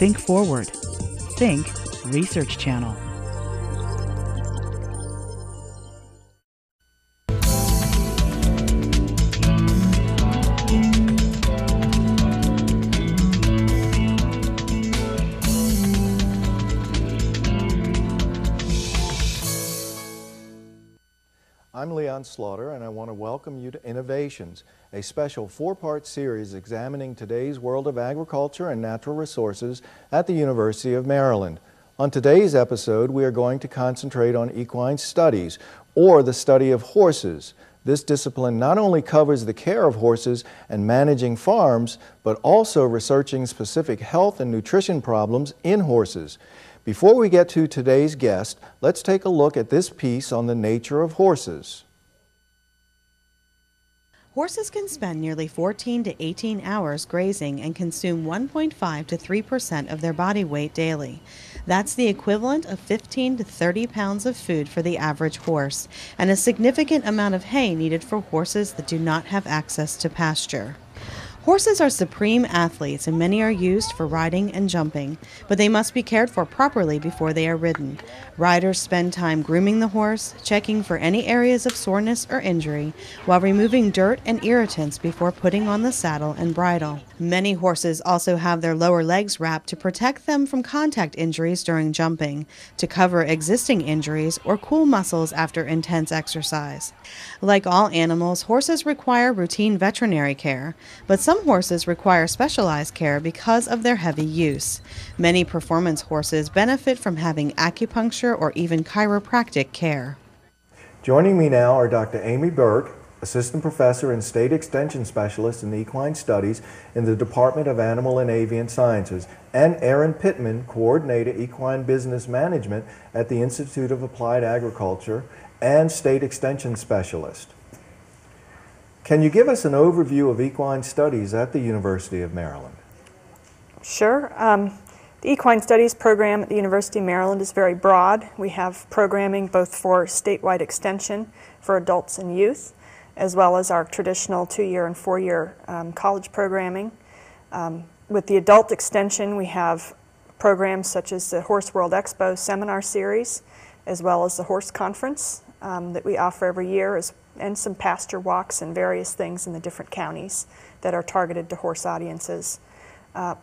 Think forward. Think Research Channel. I'm Leon Slaughter, and I want to welcome you to Innovations, a special four-part series examining today's world of agriculture and natural resources at the University of Maryland. On today's episode, we are going to concentrate on equine studies, or the study of horses. This discipline not only covers the care of horses and managing farms, but also researching specific health and nutrition problems in horses. Before we get to today's guest, let's take a look at this piece on the nature of horses. Horses can spend nearly 14 to 18 hours grazing and consume 1.5 to 3% of their body weight daily. That's the equivalent of 15 to 30 pounds of food for the average horse, and a significant amount of hay needed for horses that do not have access to pasture. Horses are supreme athletes, and many are used for riding and jumping, but they must be cared for properly before they are ridden. Riders spend time grooming the horse, checking for any areas of soreness or injury, while removing dirt and irritants before putting on the saddle and bridle. Many horses also have their lower legs wrapped to protect them from contact injuries during jumping, to cover existing injuries, or cool muscles after intense exercise. Like all animals, horses require routine veterinary care, but some horses require specialized care because of their heavy use. Many performance horses benefit from having acupuncture or even chiropractic care. Joining me now are Dr. Amy Burk, Assistant Professor and State Extension Specialist in Equine Studies in the Department of Animal and Avian Sciences, and Erin Pittman, Coordinator Equine Business Management at the Institute of Applied Agriculture and State Extension Specialist. Can you give us an overview of equine studies at the University of Maryland? Sure. The Equine Studies program at the University of Maryland is very broad. We have programming both for statewide extension for adults and youth, as well as our traditional 2-year and 4-year college programming. With the adult extension, we have programs such as the Horse World Expo seminar series, as well as the Horse Conference that we offer every year, and some pasture walks and various things in the different counties that are targeted to horse audiences.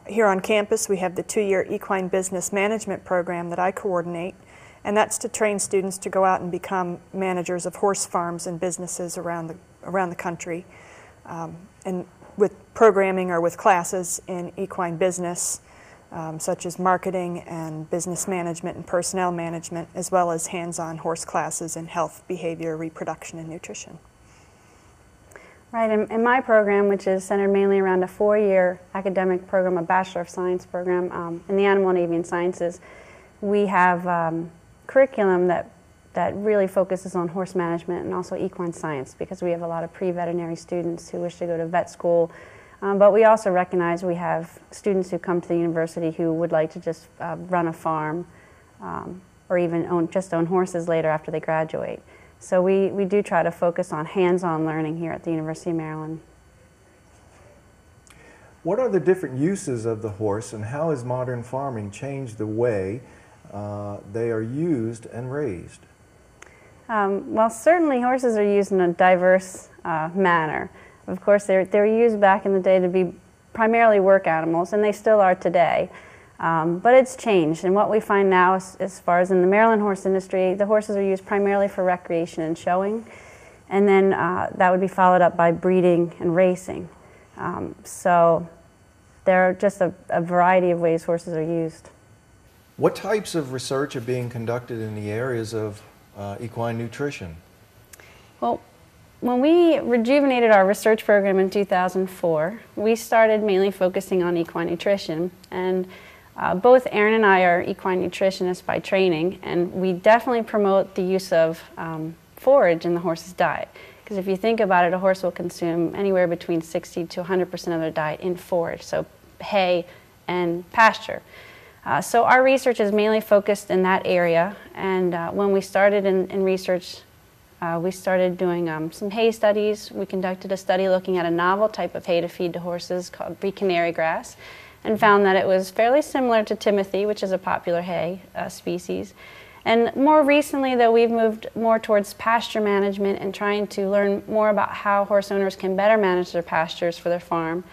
Here on campus, we have the 2-year Equine Business Management program that I coordinate, and that's to train students to go out and become managers of horse farms and businesses around the country, and with programming or with classes in equine business, such as marketing and business management and personnel management, as well as hands-on horse classes in health, behavior, reproduction, and nutrition. Right, in my program, which is centered mainly around a 4-year academic program, a Bachelor of Science program in the Animal and Avian Sciences, we have curriculum that really focuses on horse management and also equine science, because we have a lot of pre-veterinary students who wish to go to vet school. But we also recognize we have students who come to the university who would like to just run a farm or even just own horses later after they graduate. So we do try to focus on hands-on learning here at the University of Maryland. What are the different uses of the horse, and how has modern farming changed the way they are used and raised? Well, certainly horses are used in a diverse manner. Of course, they were used back in the day to be primarily work animals, and they still are today. But it's changed, and what we find now, as far as in the Maryland horse industry, the horses are used primarily for recreation and showing, and then that would be followed up by breeding and racing. So there are just a variety of ways horses are used. What types of research are being conducted in the areas of equine nutrition? Well, when we rejuvenated our research program in 2004, we started mainly focusing on equine nutrition, and both Erin and I are equine nutritionists by training, and we definitely promote the use of forage in the horse's diet. Because if you think about it, a horse will consume anywhere between 60 to 100% of their diet in forage, so hay and pasture. So our research is mainly focused in that area, and when we started in research, we started doing some hay studies. We conducted a study looking at a novel type of hay to feed to horses called bee canary grass. and found that it was fairly similar to timothy, which is a popular hay species. And more recently, though, we've moved more towards pasture management and trying to learn more about how horse owners can better manage their pastures for their farm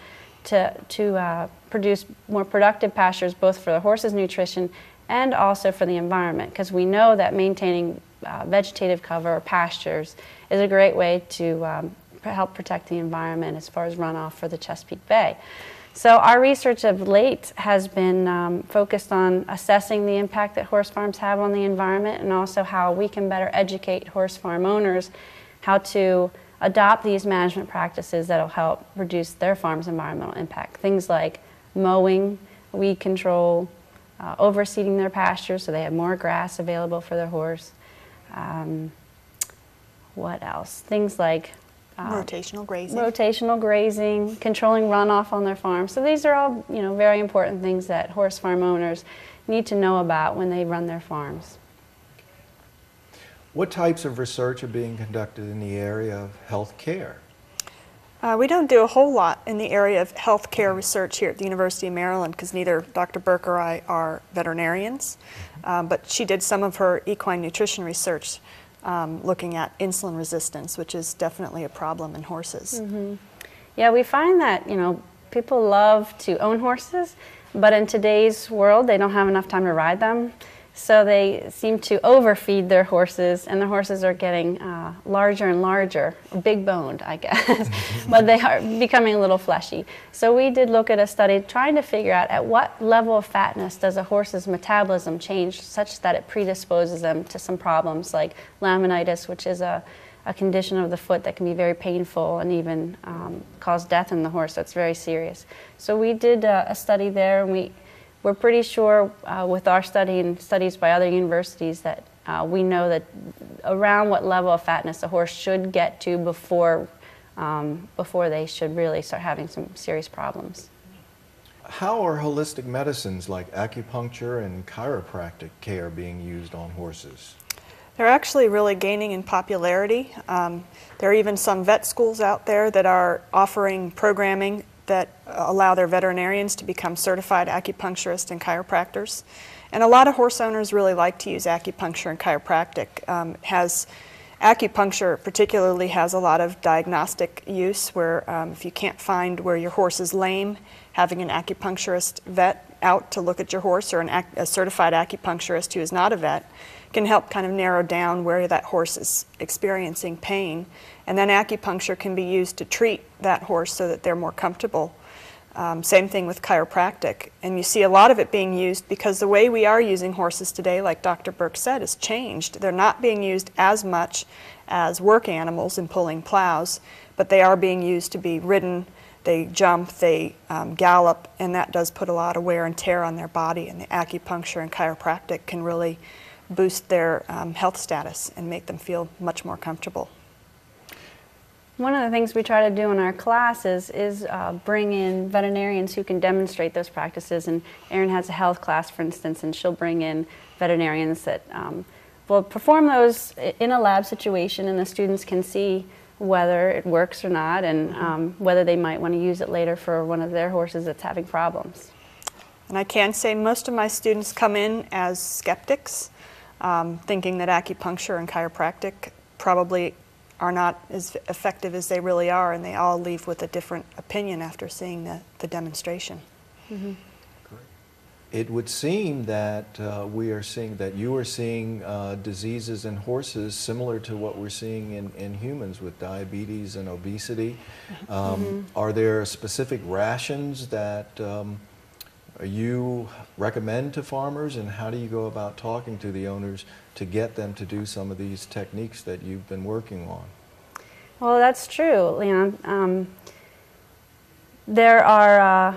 to produce more productive pastures, both for the horse's nutrition and also for the environment, because we know that maintaining vegetative cover or pastures is a great way to help protect the environment as far as runoff for the Chesapeake Bay. So our research of late has been focused on assessing the impact that horse farms have on the environment, and also how we can better educate horse farm owners how to adopt these management practices that will help reduce their farm's environmental impact. Things like mowing, weed control, overseeding their pastures so they have more grass available for their horse. What else? Things like rotational grazing, controlling runoff on their farm. So these are all, very important things that horse farm owners need to know about when they run their farms. What types of research are being conducted in the area of health care? We don't do a whole lot in the area of health care research here at the University of Maryland, because neither Dr. Burk or I are veterinarians, but she did some of her equine nutrition research looking at insulin resistance, which is definitely a problem in horses. Mm-hmm. Yeah, we find that, people love to own horses, but in today's world, they don't have enough time to ride them. So they seem to overfeed their horses, and the horses are getting larger and larger, big boned, I guess, but they are becoming a little fleshy. So we did look at a study trying to figure out at what level of fatness does a horse's metabolism change such that it predisposes them to some problems like laminitis, which is a condition of the foot that can be very painful and even cause death in the horse. So it's very serious. So we did a study there, and we're pretty sure with our study and studies by other universities that we know that around what level of fatness a horse should get to before they should really start having some serious problems. How are holistic medicines like acupuncture and chiropractic care being used on horses? They're actually really gaining in popularity. There are even some vet schools out there that are offering programming that allow their veterinarians to become certified acupuncturists and chiropractors. And a lot of horse owners really like to use acupuncture and chiropractic. Acupuncture particularly has a lot of diagnostic use where if you can't find where your horse is lame, having an acupuncturist vet out to look at your horse, or a certified acupuncturist who is not a vet, can help kind of narrow down where that horse is experiencing pain. And then acupuncture can be used to treat that horse so that they're more comfortable. Same thing with chiropractic. And you see a lot of it being used because the way we are using horses today, like Dr. Burk said, has changed. They're not being used as much as work animals in pulling plows, but they are being used to be ridden. They jump, they gallop, and that does put a lot of wear and tear on their body. And the acupuncture and chiropractic can really boost their health status and make them feel much more comfortable. One of the things we try to do in our classes is bring in veterinarians who can demonstrate those practices. And Erin has a health class, for instance, and she'll bring in veterinarians that will perform those in a lab situation, and the students can see whether it works or not, and whether they might want to use it later for one of their horses that's having problems. And I can say most of my students come in as skeptics, thinking that acupuncture and chiropractic probably are not as effective as they really are, and they all leave with a different opinion after seeing the demonstration. Mm-hmm. It would seem that you are seeing diseases in horses similar to what we're seeing in humans with diabetes and obesity. Are there specific rations that you recommend to farmers, and how do you go about talking to the owners to get them to do some of these techniques that you've been working on? Well, that's true, Leon. There are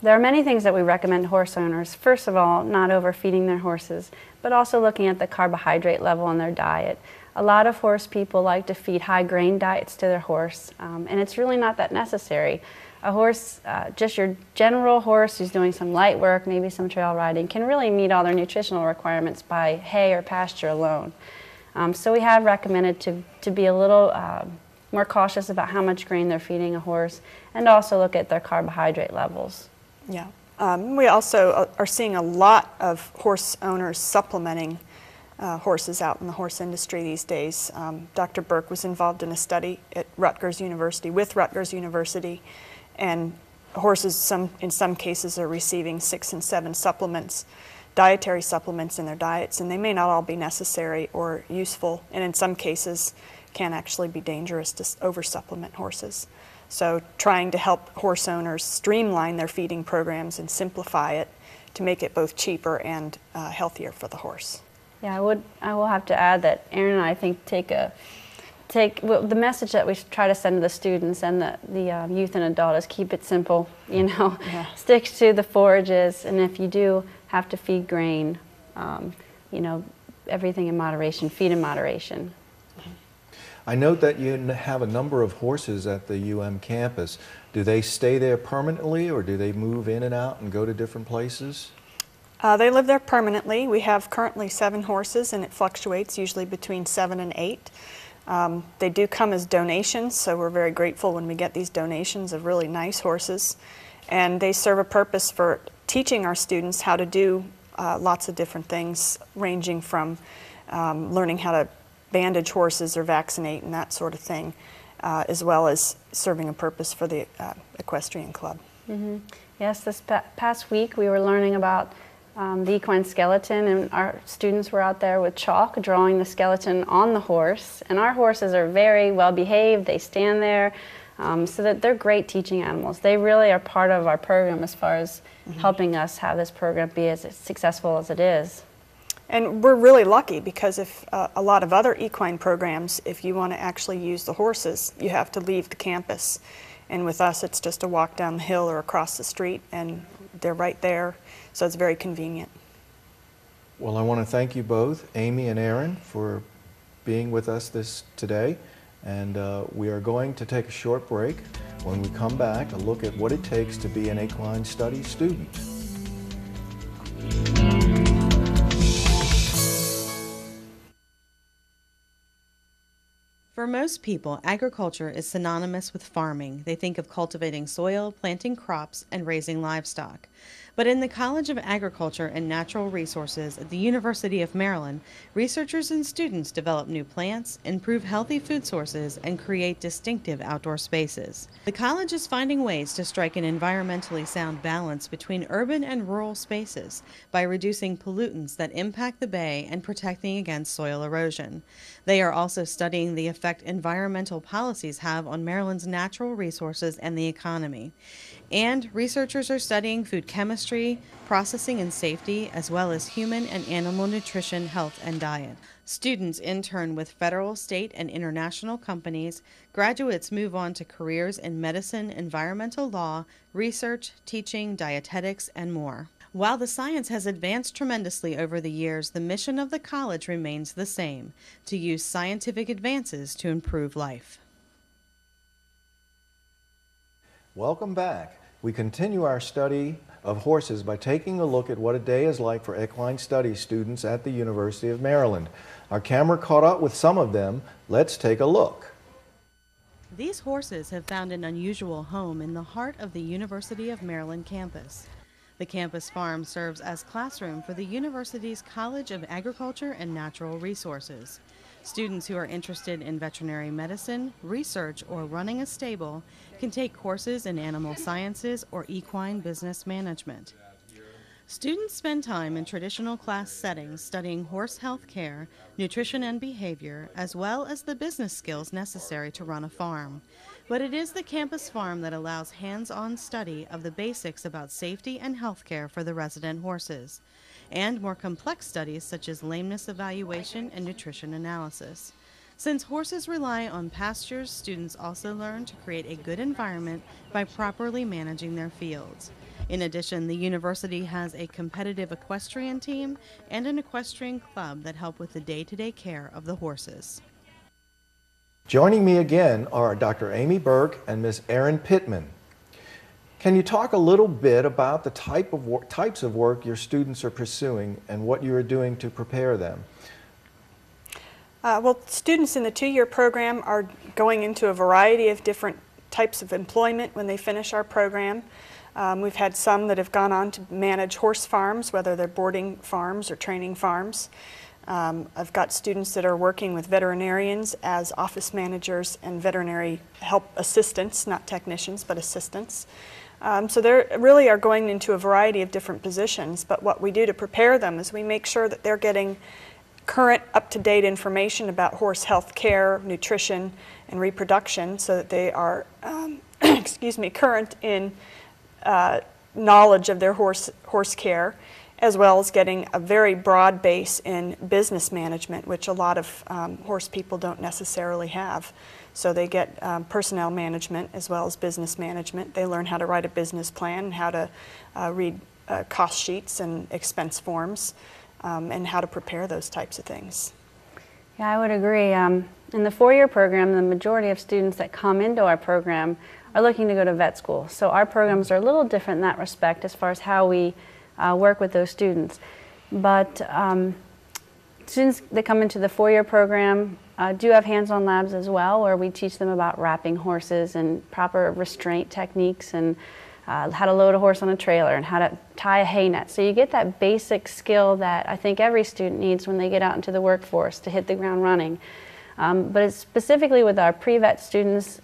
many things that we recommend to horse owners. First of all, not overfeeding their horses, but also looking at the carbohydrate level in their diet. A lot of horse people like to feed high grain diets to their horse, and it's really not that necessary. A horse, just your general horse who's doing some light work, maybe some trail riding, can really meet all their nutritional requirements by hay or pasture alone. So we have recommended to be a little more cautious about how much grain they're feeding a horse, and also look at their carbohydrate levels. Yeah, We also are seeing a lot of horse owners supplementing horses out in the horse industry these days. Dr. Burk was involved in a study at Rutgers University, with Rutgers University, and horses in some cases are receiving 6 and 7 supplements, dietary supplements in their diets, and they may not all be necessary or useful, and in some cases can actually be dangerous to over-supplement horses. So trying to help horse owners streamline their feeding programs and simplify it to make it both cheaper and healthier for the horse. Yeah, I will have to add that Erin and I think the message that we try to send to the students and the youth and adult is keep it simple, Yeah. Stick to the forages, and if you do have to feed grain, everything in moderation, feed in moderation. I note that you have a number of horses at the UM campus. Do they stay there permanently, or do they move in and out and go to different places? They live there permanently. We have currently 7 horses, and it fluctuates usually between 7 and 8. They do come as donations, so we're very grateful when we get these donations of really nice horses. And they serve a purpose for teaching our students how to do lots of different things, ranging from learning how to bandage horses or vaccinate and that sort of thing, as well as serving a purpose for the equestrian club. Mm-hmm. Yes, this past week we were learning about the equine skeleton, and our students were out there with chalk drawing the skeleton on the horse. And our horses are very well behaved. They stand there, so that they're great teaching animals. They really are part of our program as far as helping us have this program be as successful as it is. And we're really lucky because if a lot of other equine programs, if you want to actually use the horses, you have to leave the campus. And with us, it's just a walk down the hill or across the street, and they're right there, so it's very convenient. Well, I want to thank you both, Amy and Erin, for being with us today. And we are going to take a short break. When we come back, a look at what it takes to be an equine studies student. For most people, agriculture is synonymous with farming. They think of cultivating soil, planting crops, and raising livestock. But in the College of Agriculture and Natural Resources at the University of Maryland, researchers and students develop new plants, improve healthy food sources, and create distinctive outdoor spaces. The college is finding ways to strike an environmentally sound balance between urban and rural spaces by reducing pollutants that impact the bay and protecting against soil erosion. They are also studying the effect environmental policies have on Maryland's natural resources and the economy. And researchers are studying food chemistry, processing and safety, as well as human and animal nutrition, health, and diet. Students intern with federal, state, and international companies. Graduates move on to careers in medicine, environmental law, research, teaching, dietetics, and more. While the science has advanced tremendously over the years, the mission of the college remains the same: to use scientific advances to improve life. Welcome back. We continue our study of horses by taking a look at what a day is like for equine studies students at the University of Maryland. Our camera caught up with some of them. Let's take a look. These horses have found an unusual home in the heart of the University of Maryland campus. The campus farm serves as classroom for the university's College of Agriculture and Natural Resources. Students who are interested in veterinary medicine, research, or running a stable can take courses in animal sciences or equine business management. Students spend time in traditional class settings studying horse health care, nutrition and behavior, as well as the business skills necessary to run a farm. But it is the campus farm that allows hands-on study of the basics about safety and health care for the resident horses, and more complex studies such as lameness evaluation and nutrition analysis. Since horses rely on pastures, students also learn to create a good environment by properly managing their fields. In addition, the university has a competitive equestrian team and an equestrian club that help with the day-to-day care of the horses. Joining me again are Dr. Amy Burk and Ms. Erin Pittman. Can you talk a little bit about the types of work your students are pursuing and what you are doing to prepare them? Well, students in the 2-year program are going into a variety of different types of employment when they finish our program. We've had some that have gone on to manage horse farms, whether they're boarding farms or training farms. I've got students that are working with veterinarians as office managers and veterinary help assistants, not technicians, but assistants. So they really are going into a variety of different positions, but what we do to prepare them is we make sure that they're getting current, up-to-date information about horse health care, nutrition, and reproduction so that they are excuse me, current in knowledge of their horse care, as well as getting a very broad base in business management, which a lot of horse people don't necessarily have. So they get personnel management as well as business management. They learn how to write a business plan, and how to read cost sheets and expense forms, and how to prepare those types of things. Yeah, I would agree. In the four-year program, the majority of students that come into our program are looking to go to vet school. So our programs are a little different in that respect as far as how we work with those students. But students that come into the four-year program do have hands-on labs as well, where we teach them about wrapping horses and proper restraint techniques, and how to load a horse on a trailer and how to tie a hay net. So you get that basic skill that I think every student needs when they get out into the workforce to hit the ground running. But it's specifically with our pre-vet students,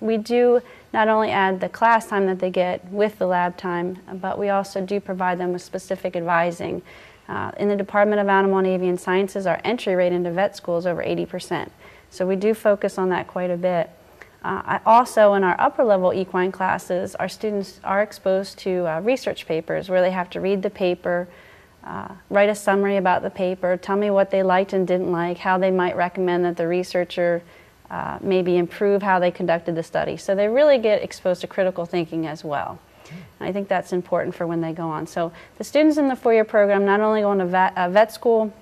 we do not only add the class time that they get with the lab time, but we also do provide them with specific advising. In the Department of Animal and Avian Sciences, our entry rate into vet school is over 80%. So we do focus on that quite a bit. Also, in our upper level equine classes, our students are exposed to research papers where they have to read the paper, write a summary about the paper, tell me what they liked and didn't like, how they might recommend that the researcher maybe improve how they conducted the study. So they really get exposed to critical thinking as well. And I think that's important for when they go on. So the students in the four-year program not only go into vet school,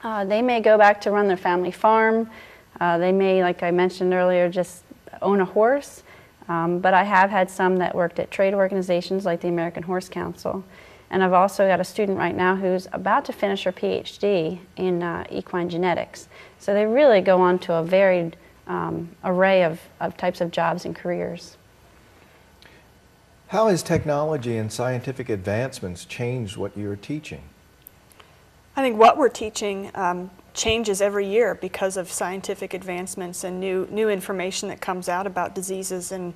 they may go back to run their family farm. They may, like I mentioned earlier, just own a horse. But I have had some that worked at trade organizations like the American Horse Council. And I've also got a student right now who's about to finish her PhD in equine genetics. So they really go on to a varied array of types of jobs and careers. How has technology and scientific advancements changed what you're teaching? I think what we're teaching changes every year because of scientific advancements and new information that comes out about diseases and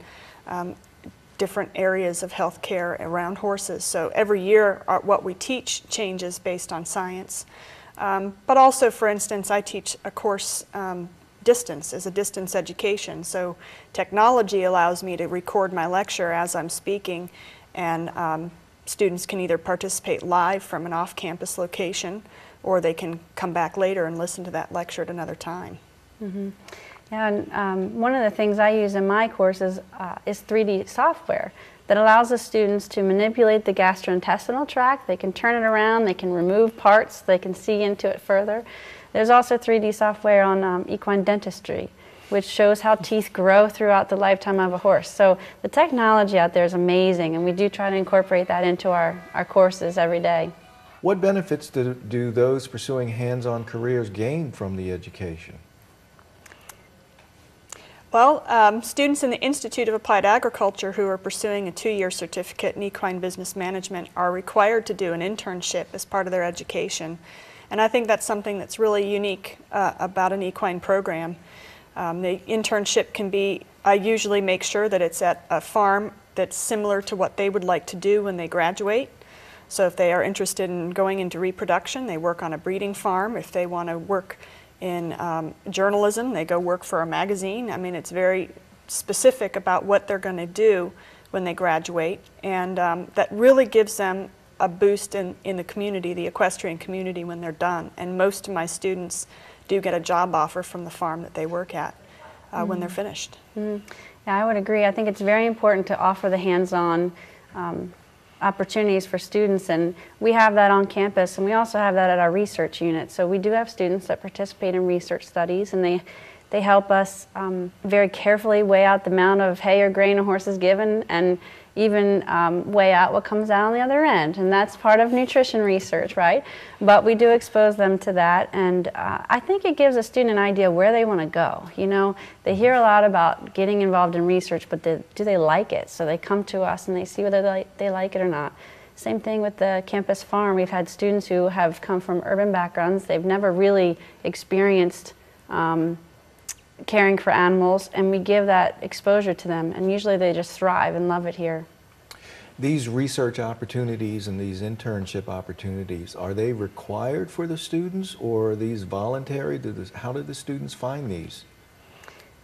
different areas of health care around horses. So every year what we teach changes based on science. But also, for instance, I teach a course distance as a distance education. So technology allows me to record my lecture as I'm speaking, and students can either participate live from an off-campus location, or they can come back later and listen to that lecture at another time. Mm-hmm. Yeah, and one of the things I use in my courses is 3D software that allows the students to manipulate the gastrointestinal tract. They can turn it around, they can remove parts, they can see into it further. There's also 3D software on equine dentistry, which shows how teeth grow throughout the lifetime of a horse. So the technology out there is amazing, and we do try to incorporate that into our courses every day. What benefits do those pursuing hands-on careers gain from the education? Well, students in the Institute of Applied Agriculture who are pursuing a 2-year certificate in equine business management are required to do an internship as part of their education. And I think that's something that's really unique about an equine program. The internship can be, I usually make sure that it's at a farm that's similar to what they would like to do when they graduate. So if they are interested in going into reproduction, they work on a breeding farm. If they want to work in journalism, they go work for a magazine. I mean, it's very specific about what they're going to do when they graduate, and that really gives them a boost in the community, the equestrian community, when they're done. And most of my students do get a job offer from the farm that they work at when they're finished. Yeah, I would agree. I think it's very important to offer the hands-on opportunities for students, and we have that on campus, and we also have that at our research unit. So we do have students that participate in research studies, and they help us very carefully weigh out the amount of hay or grain a horse is given, and even weigh out what comes out on the other end. And that's part of nutrition research, right? But we do expose them to that, and I think it gives a student an idea where they want to go. You know, they hear a lot about getting involved in research, but do they like it? So they come to us and they see whether they like it or not. Same thing with the campus farm. We've had students who have come from urban backgrounds. They've never really experienced caring for animals, and we give that exposure to them, and usually they just thrive and love it here. These research opportunities and these internship opportunities, are they required for the students, or are these voluntary? How do the students find these?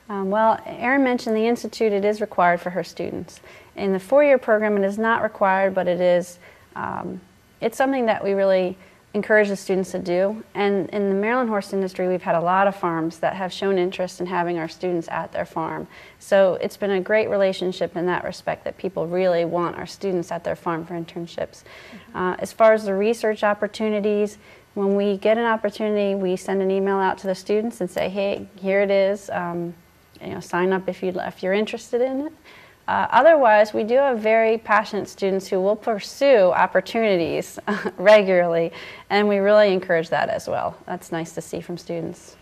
Well, Erin mentioned the Institute. It is required for her students. In the four-year program, it is not required, but it is, it's something that we really encourage the students to do. And in the Maryland horse industry, we've had a lot of farms that have shown interest in having our students at their farm. So it's been a great relationship in that respect, that people really want our students at their farm for internships. As far as the research opportunities, when we get an opportunity, we send an email out to the students and say, hey, here it is. You know, sign up if you're interested in it. Otherwise, we do have very passionate students who will pursue opportunities regularly, and we really encourage that as well. That's nice to see from students.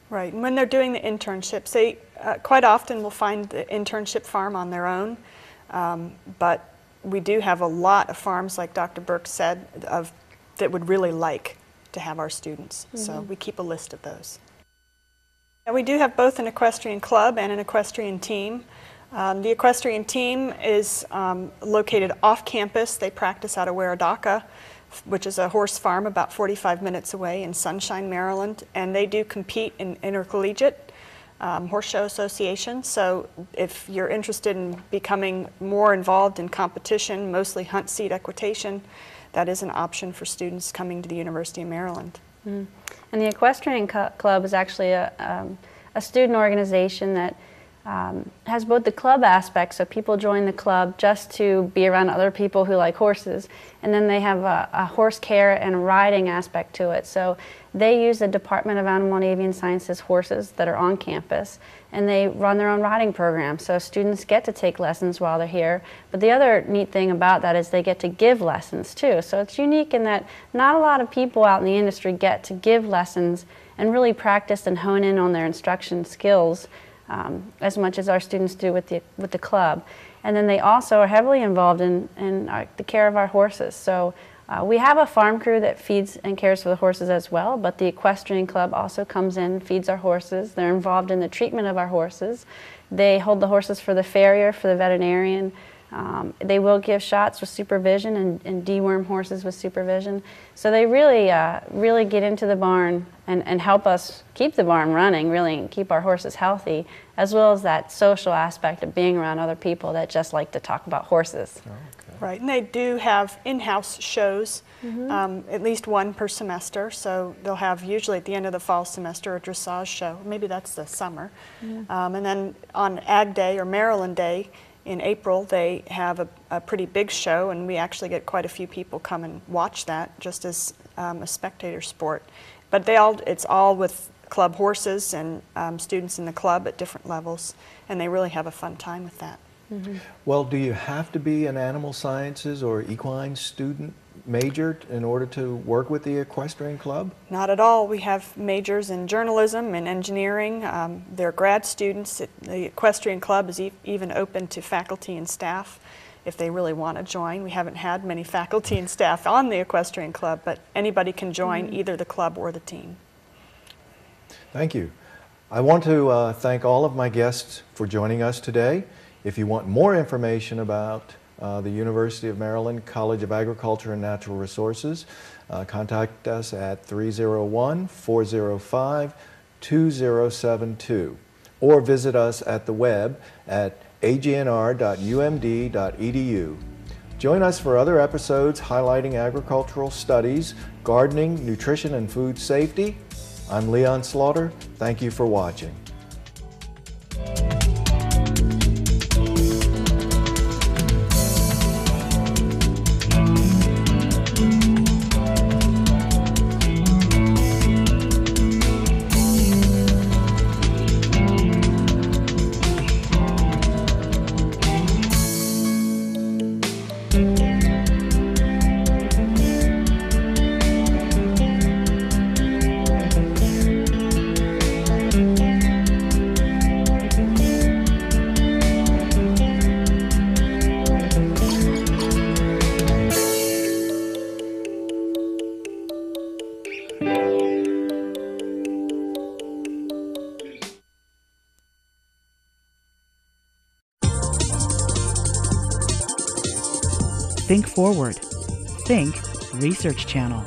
Right, and when they're doing the internships, they quite often will find the internship farm on their own, but we do have a lot of farms, like Dr. Burk said, that would really like to have our students. So we keep a list of those. And we do have both an equestrian club and an equestrian team. The equestrian team is located off campus. They practice out of Weradaka, which is a horse farm about 45 minutes away in Sunshine, Maryland. And they do compete in intercollegiate horse show association. So if you're interested in becoming more involved in competition, mostly hunt seat equitation, that is an option for students coming to the University of Maryland. And the equestrian club is actually a student organization that has both the club aspect, so people join the club just to be around other people who like horses, and then they have a horse care and riding aspect to it. So they use the Department of Animal and Avian Sciences horses that are on campus, and they run their own riding program, so students get to take lessons while they're here. But the other neat thing about that is they get to give lessons too. So it's unique in that not a lot of people out in the industry get to give lessons and really practice and hone in on their instruction skills as much as our students do with the club. And then they also are heavily involved in the care of our horses. So we have a farm crew that feeds and cares for the horses as well, but the equestrian club also comes in, feeds our horses. They're involved in the treatment of our horses. They hold the horses for the farrier, for the veterinarian. They will give shots with supervision and deworm horses with supervision. So they really, really get into the barn and help us keep the barn running, really, and keep our horses healthy, as well as that social aspect of being around other people that just like to talk about horses. Oh, okay. Right, and they do have in-house shows, at least one per semester. So they'll have usually at the end of the fall semester a dressage show. Maybe that's the summer. And then on Ag Day or Maryland Day, in April, they have a pretty big show, and we actually get quite a few people come and watch that just as a spectator sport. But it's all with club horses and students in the club at different levels, and they really have a fun time with that. Well, do you have to be an animal sciences or equine student major in order to work with the equestrian club? Not at all. We have majors in journalism and engineering. They're grad students. The equestrian club is even open to faculty and staff if they really want to join. We haven't had many faculty and staff on the equestrian club, but anybody can join either the club or the team. Thank you. I want to thank all of my guests for joining us today. If you want more information about the University of Maryland College of Agriculture and Natural Resources, contact us at 301-405-2072 or visit us at the web at agnr.umd.edu. Join us for other episodes highlighting agricultural studies, gardening, nutrition, and food safety. I'm Leon Slaughter. Thank you for watching. Think forward. Think Research Channel.